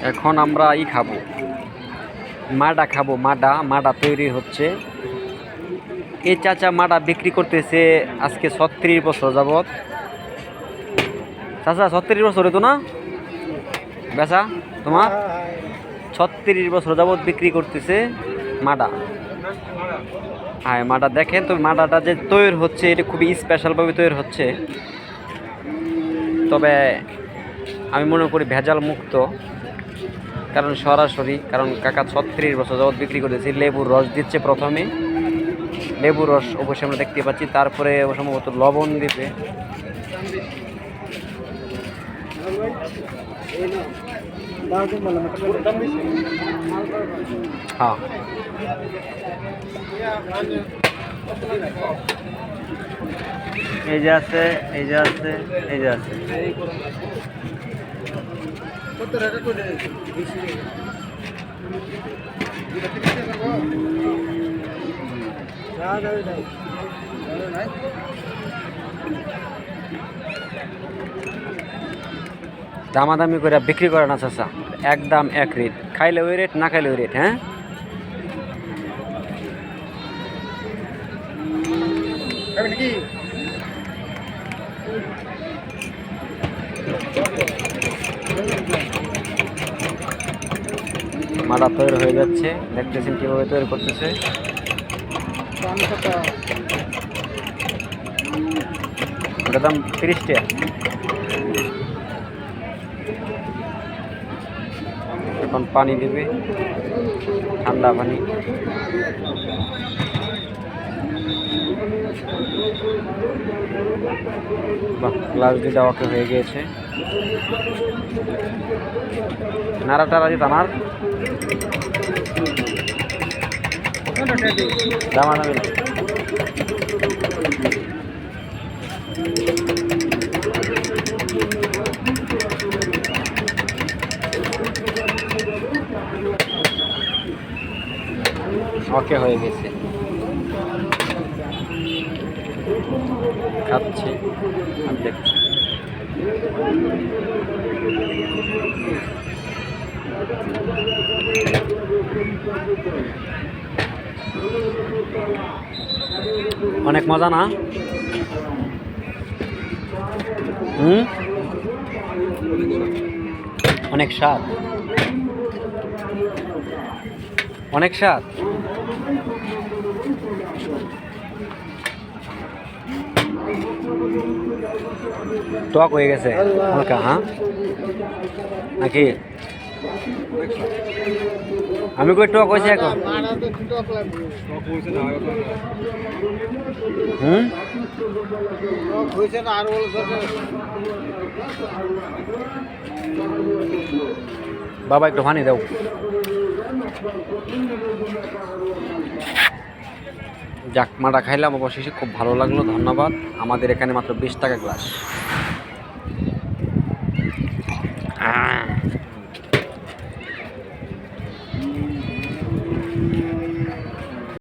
এখন আমরা খাবো, মাডা খাবো। মাডা মাডা তৈরি হচ্ছে। এই চাচা মাডা বিক্রি করতেছে আজকে 36 বছর যাবৎ। চাচা 36 বছর হতো না বেচা তোমার? 36 বছর যাবৎ বিক্রি করতেছে মাডা। হ্যাঁ, মাডা দেখেন তো, মাডাটা যে তৈরি হচ্ছে এটা খুবই স্পেশালভাবে তৈরি হচ্ছে। তবে আমি মনে করি ভেজাল মুক্ত, কারণ সরাসরি, কারণ কাকা 36 বছর যাবৎ বিক্রি করতেছি। লেবুর রস দিচ্ছে প্রথমে, লেবুর রস অবশ্যই আমরা দেখতে পাচ্ছি, তারপরে সম্ভবত লবণ দিবে। হ্যাঁ, এই যে আছে, এই যে আছে, এই যে আছে। দামাদামি করে বিক্রি করে না চাচা, একদম এক রেট। খাইলে ওই রেট, না খাইলে ওই রেট। হ্যাঁ, মাডা তৈরি হয়ে যাচ্ছে, দেখতেছেন কিভাবে তৈরি করতেছে। ওটার দাম 30 টাকা। এখন পানি দেবে, ঠান্ডা পানি। বাহ, গ্লাস দিয়ে ওকে হয়ে গিয়েছে। নাড়াটা রাজি তানার দামাদামি না। ওকে হয়ে গেছে, খাচ্ছে আর দেখছি। অনেক মজা না? অনেক স্বাদ, অনেক স্বাদ। টক হয়ে গেছে হালকা, হ্যাঁ নাকি? আমি কই টক হয়েছে এখন? বাবা একটু পানি দাও। যাক, মাটা খাইলাম অবশেষে, খুব ভালো লাগলো, ধন্যবাদ। আমাদের এখানে মাত্র 20 টাকা গ্লাস।